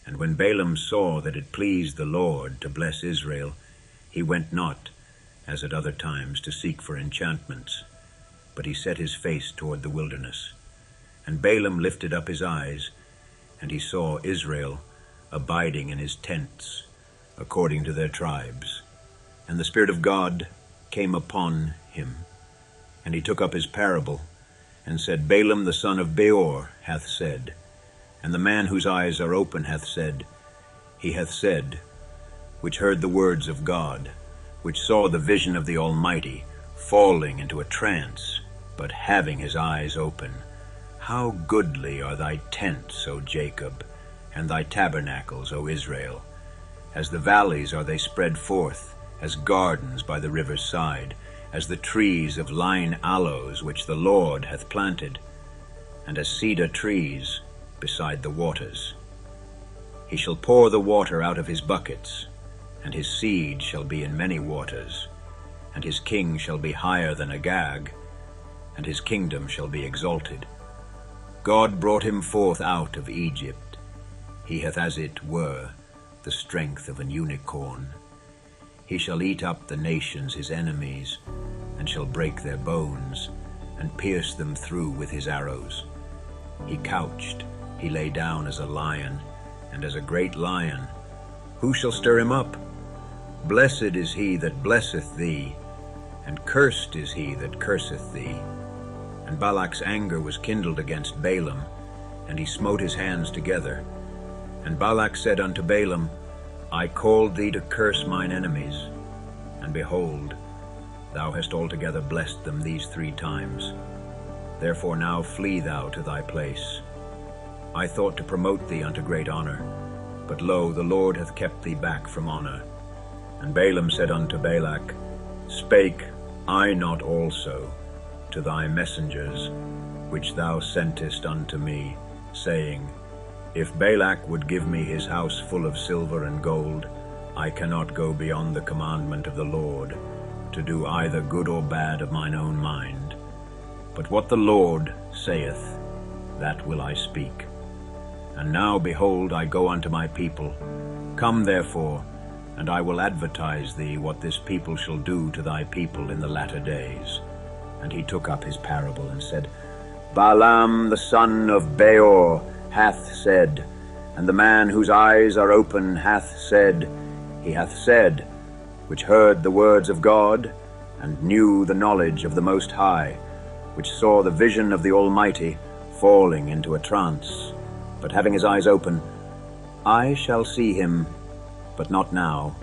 And when Balaam saw that it pleased the Lord to bless Israel, he went not, as at other times, to seek for enchantments, but he set his face toward the wilderness. And Balaam lifted up his eyes, and he saw Israel abiding in his tents, according to their tribes. And the Spirit of God came upon him, and he took up his parable, and said, Balaam the son of Beor hath said, and the man whose eyes are open hath said, he hath said, which heard the words of God, which saw the vision of the Almighty, falling into a trance, but having his eyes open. How goodly are thy tents, O Jacob, and thy tabernacles, O Israel! As the valleys are they spread forth, as gardens by the river's side, as the trees of lign aloes which the Lord hath planted, and as cedar trees beside the waters. He shall pour the water out of his buckets, and his seed shall be in many waters, and his king shall be higher than Agag, and his kingdom shall be exalted. God brought him forth out of Egypt. He hath as it were the strength of an unicorn. He shall eat up the nations his enemies, and shall break their bones, and pierce them through with his arrows. He couched, he lay down as a lion, and as a great lion. Who shall stir him up? Blessed is he that blesseth thee, and cursed is he that curseth thee. And Balak's anger was kindled against Balaam, and he smote his hands together. And Balak said unto Balaam, I called thee to curse mine enemies, and behold, thou hast altogether blessed them these 3 times. Therefore now flee thou to thy place. I thought to promote thee unto great honor, but lo, the Lord hath kept thee back from honor. And Balaam said unto Balak, Spake I not also to thy messengers, which thou sentest unto me, saying, If Balak would give me his house full of silver and gold, I cannot go beyond the commandment of the Lord, to do either good or bad of mine own mind. But what the Lord saith, that will I speak. And now, behold, I go unto my people. Come therefore, and I will advertise thee what this people shall do to thy people in the latter days. And he took up his parable and said, Balaam the son of Beor hath said, and the man whose eyes are open hath said, he hath said, which heard the words of God, and knew the knowledge of the Most High, which saw the vision of the Almighty, falling into a trance, but having his eyes open, I shall see him, but not now.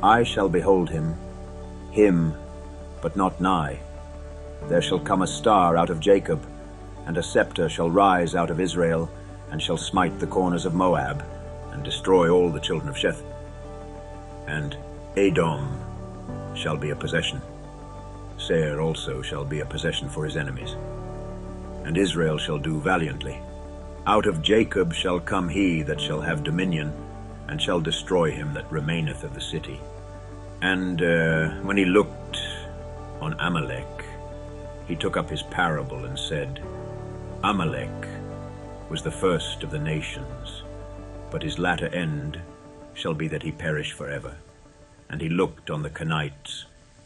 I shall behold him, but not nigh. There shall come a star out of Jacob, and a scepter shall rise out of Israel, and shall smite the corners of Moab, and destroy all the children of Sheth. And Edom shall be a possession. Seir also shall be a possession for his enemies. And Israel shall do valiantly. Out of Jacob shall come he that shall have dominion, and shall destroy him that remaineth of the city. And when he looked on Amalek, he took up his parable and said, Amalek was the first of the nations, but his latter end shall be that he perish forever. And he looked on the Kenites,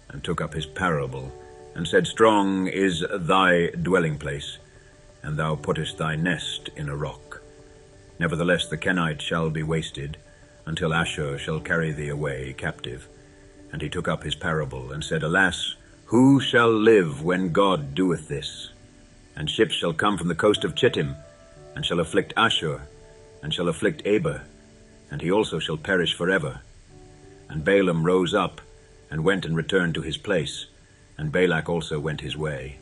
and took up his parable, and said, Strong is thy dwelling place, and thou puttest thy nest in a rock. Nevertheless the Kenites shall be wasted, until Ashur shall carry thee away captive. And he took up his parable, and said, Alas, who shall live when God doeth this? And ships shall come from the coast of Chittim, and shall afflict Ashur, and shall afflict Eber, and he also shall perish forever. And Balaam rose up, and went and returned to his place, and Balak also went his way.